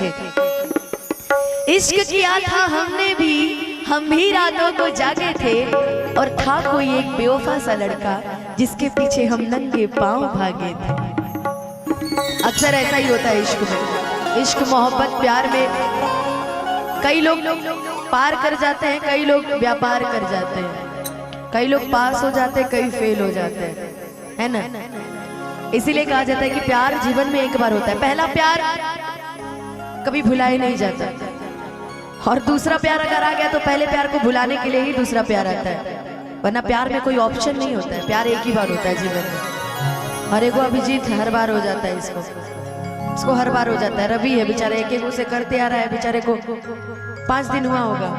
थे। इश्क किया था हमने भी, हम भी रातों को जागे थे। और था कोई एक बेवफा सा लड़का जिसके पीछे हम नंगे पांव भागे थे। अक्सर ऐसा ही होता है इश्क में, इश्क मोहब्बत प्यार में कई लोग पार कर जाते हैं, कई लोग व्यापार कर जाते हैं, कई लोग पास हो जाते हैं, कई फेल हो जाते हैं, है ना। इसीलिए कहा जाता है कि प्यार जीवन में एक बार होता है। पहला प्यार कभी भुलाया नहीं जाता, और दूसरा प्यार अगर आ गया तो पहले प्यार को भुलाने के लिए ही दूसरा प्यार आता है, वरना प्यार में कोई ऑप्शन नहीं होता है। प्यार एक ही बार होता है जीवन में। और एगो अभिजीत हर बार हो जाता है, इसको हर बार हो जाता है। रवि है बेचारे, एक एक उसे करते आ रहा है, बेचारे को 5 दिन हुआ होगा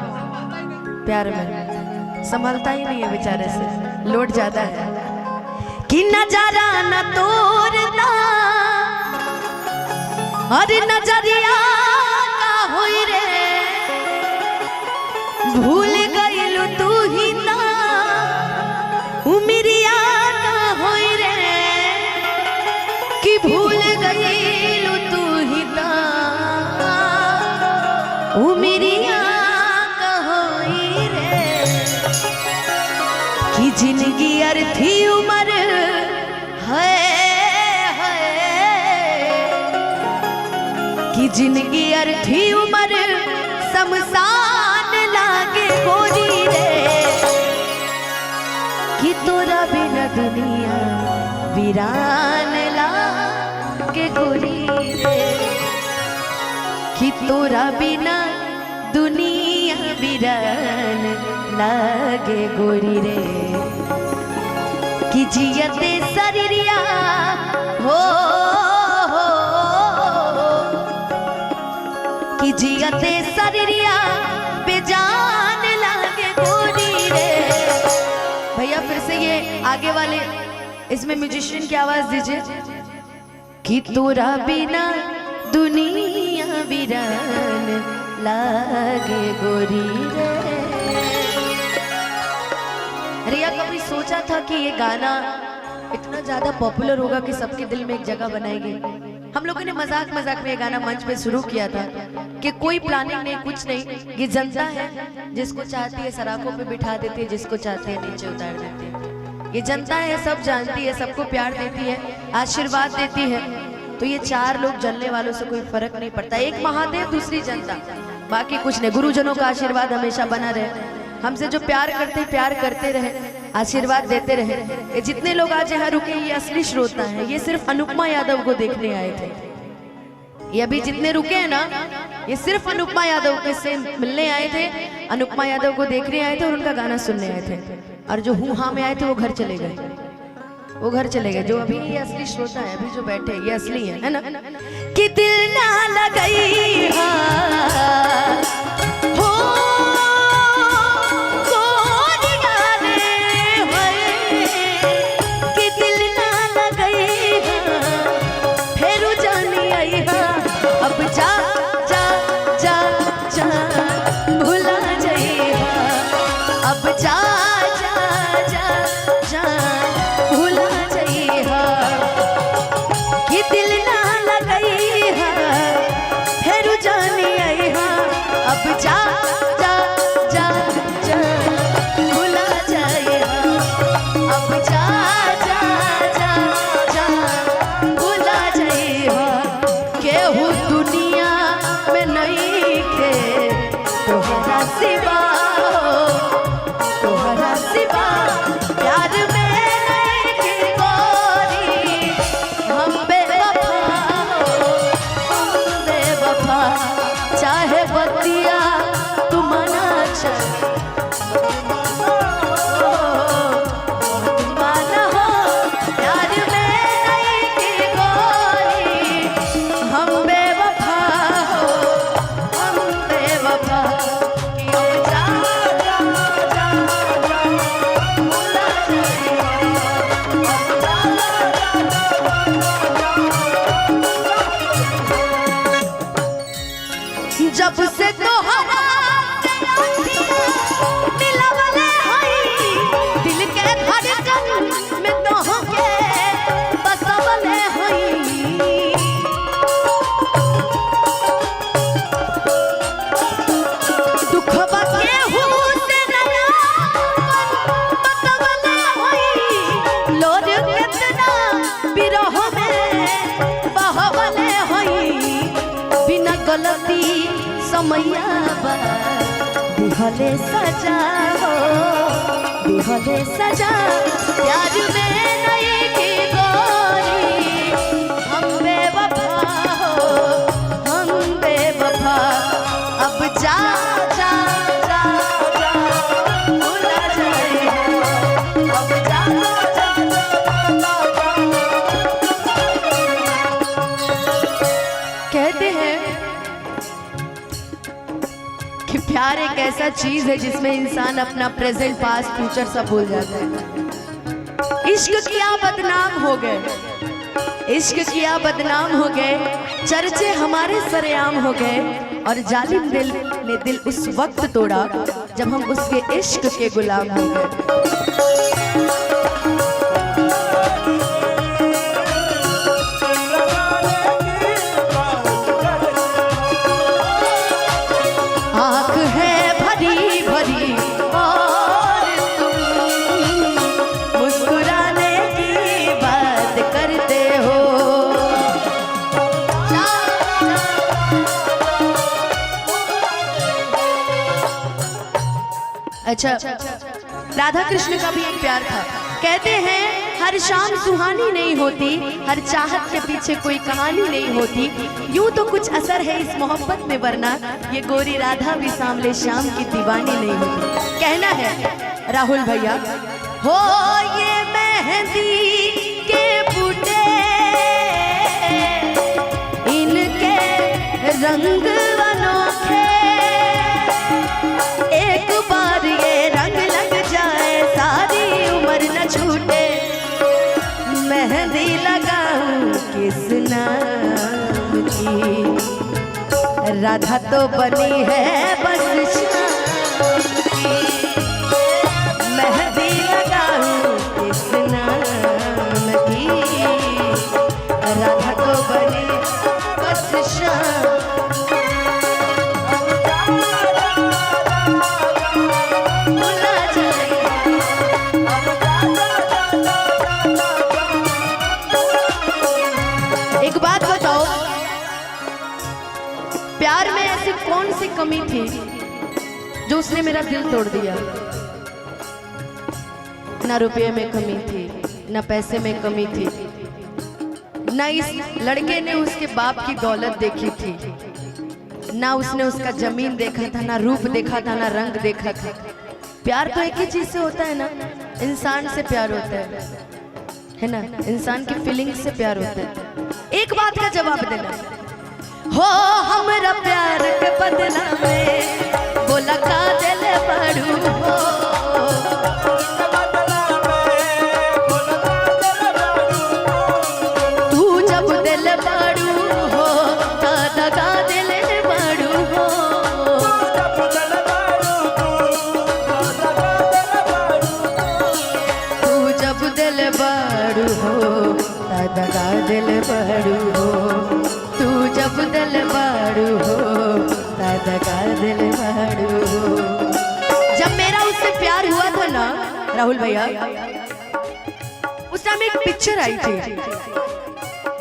प्यार में, संभलता ही नहीं है बेचारे से, लोड ज्यादा है। कि नजारा न तोड़ना और नजरिया का होई रे, भूल गइलू तू ही ना उमरिया का होई रे, कि भूल गइलू तू ही ना उमरिया का होई रे, कि जिंदगी अर्थी उम्र है, कि जिंदगी अर्थी उम्र शमशान लागे गोरी रे, कि तोरा बिना दुनिया वीरान लागे गोरी रे, कि तोरा बिना दुनिया वीरान लागे गोरी रे, कि जियते शरीरिया हो, कि जियते शरीरिया बेजान लागे गोरी रे। भैया फिर से ये आगे वाले इसमें म्यूजिशियन की आवाज दीजिए। कि तोरा बिना दुनिया वीरान लागे गोरी रे। रिया कभी सोचा था कि ये गाना इतना ज्यादा पॉपुलर होगा कि सबके दिल में एक जगह बनाएगी? हम लोगों ने मजाक मजाक में ये गाना मंच पे शुरू किया था कि कोई प्लानिंग नहीं, कुछ नहीं, ये जनता है, जिसको चाहती है सराखों पे बिठा देती है, जिसको चाहती है नीचे उतार देती है। ये जनता है, सब जानती है, सबको प्यार देती है, आशीर्वाद देती है। तो ये 4 लोग जलने वालों से कोई फर्क नहीं पड़ता। एक महादेव, दूसरी जनता, बाकी कुछ नहीं। गुरुजनों का आशीर्वाद हमेशा बना रहे, हमसे जो प्यार करते रहे, आशीर्वाद देते रहे। ये जितने लोग आज यहाँ रुके, ये असली श्रोता हैं, ये सिर्फ अनुपमा यादव को देखने आए थे। ये अभी जितने रुके हैं ना, ये सिर्फ अनुपमा यादव के से मिलने आए थे, अनुपमा यादव को देखने आए थे और उनका गाना सुनने आए थे। और जो हूँ हाँ में आए थे वो घर चले गए, वो घर चले गए। जो अभी ये असली श्रोता है, अभी जो बैठे ये असली है ना। कि दिल ना लगई जब से तोहरा मिलवले हई, दिल के धड़कन में तोहके बसवले हई। गलती समैया बा दिहले सजा हो दिहले सजा प्यार में नहीं की गोरी हम बेवफा हो हम बेवफा अब जा जा जा जा भूला जाए अब जा जा कहते हैं कि प्यार एक ऐसा चीज है जिसमें इंसान अपना प्रेजेंट पास्ट फ्यूचर सब भूल जाता है। इश्क किया बदनाम हो गए इश्क किया बदनाम हो गए चर्चे हमारे सरेआम हो गए और जालिम दिल ने दिल उस वक्त तोड़ा जब हम उसके इश्क के गुलाम हो गए। आँख है भरी भरी और तुम मुस्कुराने की बात करते हो। अच्छा राधा कृष्ण का भी एक प्यार था। कहते हैं हर शाम सुहानी नहीं होती हर चाहत के पीछे कोई कहानी नहीं होती यूं तो कुछ असर है इस मोहब्बत में वरना ये गोरी राधा भी सामले शाम की दीवानी नहीं होती। कहना है राहुल भैया हो ये मेहंदी के बूटे इनके रंग अनोखे एक बार ये रंग लग जाए सारी उम्र न छूटे मेहंदी लगाऊं किस नाम की राधा तो बनी है बस शाम की मेहंदी लगाऊं किस नाम की राधा तो बनी बस शाम प्यार में ऐसी कौन सी कमी थी जो उसने मेरा दिल तोड़ दिया। ना रुपये में कमी थी ना पैसे में कमी थी ना इस लड़के ने उसके बाप की दौलत देखी थी ना उसने उसका जमीन देखा था ना रूप देखा था ना रंग देखा था। प्यार तो एक ही चीज से होता है ना इंसान से प्यार होता है ना इंसान की फीलिंग्स से प्यार होता है। एक बात का जवाब देना हो हमरा प्यार के बदला में बोला का दिल बड़ू हो तू जब दिल बड़ू हो दादा दिल बड़ू हो तू जब दिल बड़ू हो दादा दिल बड़ू हो तू जब दिल बाड़ू हो दादा का दिल बाड़ू हो। जब मेरा उससे प्यार हुआ था ना राहुल भैया उस टाइम एक पिक्चर आई थी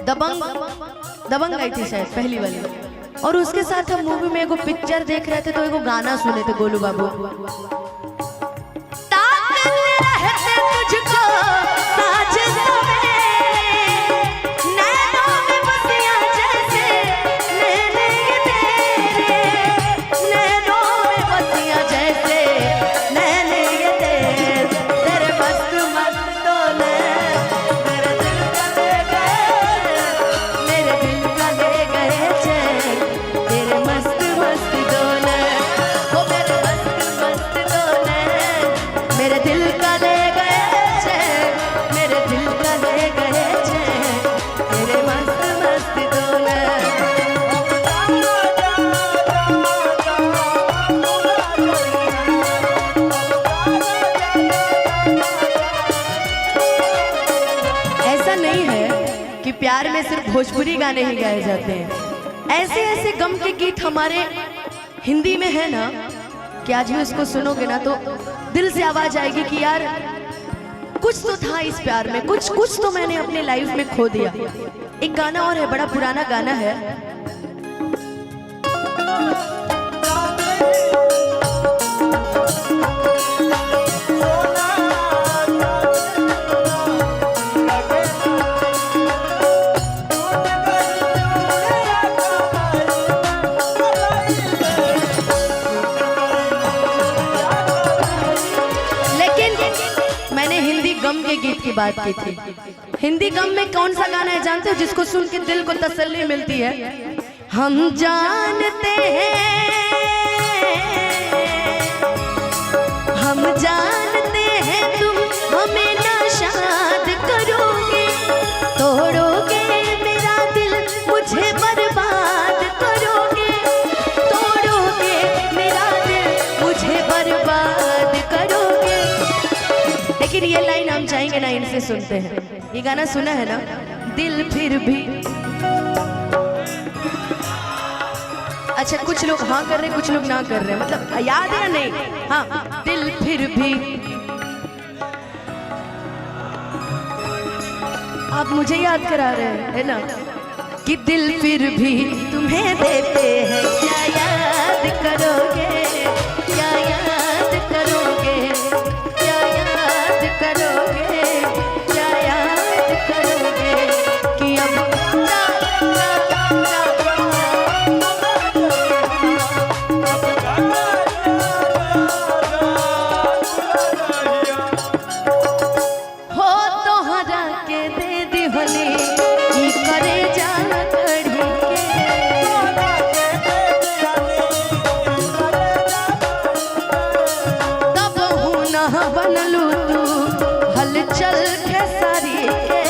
दबंग आई थी शायद पहली वाली और उसके साथ हम मूवी में एगो पिक्चर देख रहे थे तो एगो गाना सुने थे गोलू बाबू प्यार में सिर्फ भोजपुरी गाने ही गाए जाते हैं। ऐसे ऐसे गम के गीत हमारे हिंदी में है ना कि आज भी उसको सुनोगे ना तो दिल से आवाज आएगी कि यार कुछ तो था इस प्यार में, कुछ तो मैंने अपने लाइफ में खो दिया। एक गाना और है, बड़ा पुराना गाना है, की बात की थी। हिंदी गम में कौन सा गाना है जानते हो जिसको सुन के दिल को तसल्ली मिलती है? हम जानते हैं, हम जानते हैं तुम हमें नाशाद करोगे, तोड़ोगे मेरा दिल मुझे बर्बाद करोगे, तोड़ोगे मेरा दिल मुझे बर्बाद करोगे। लेकिन ये लाइन हम चाहेंगे ना इनसे सुनते हैं। ये गाना सुना है ना? दिल फिर भी, अच्छा कुछ लोग हाँ कर रहे कुछ लोग ना कर रहे, मतलब याद है या नहीं? हाँ, दिल फिर भी, आप मुझे याद करा रहे हैं है ना कि दिल फिर भी तुम्हें देते हैं, क्या याद करोगे, क्या याद करोगे, क्या याद करोगे, क्या याद करोगे कि अब बनलू तू हलचल खेसारी के,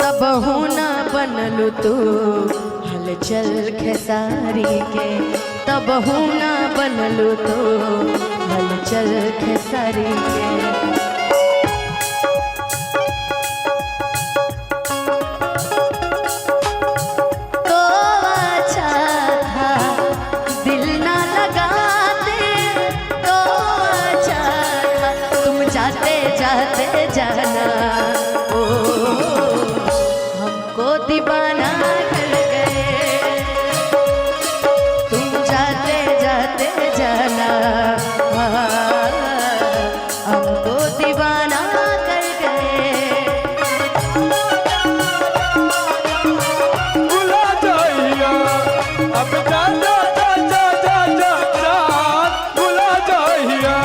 तब होना बनलू तू हलचल खेसारी के, तब होना बनलू तू हलचल खेसारी के। जाते जाना ओ हमको दीवाना कर गए, तुम जाते जाते जाना हमको दीवाना कर गए। भुला जाइया अब जाना भुला जाइया,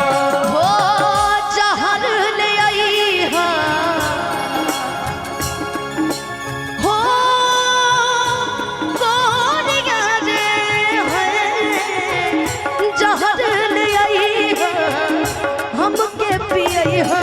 हमके पियई हो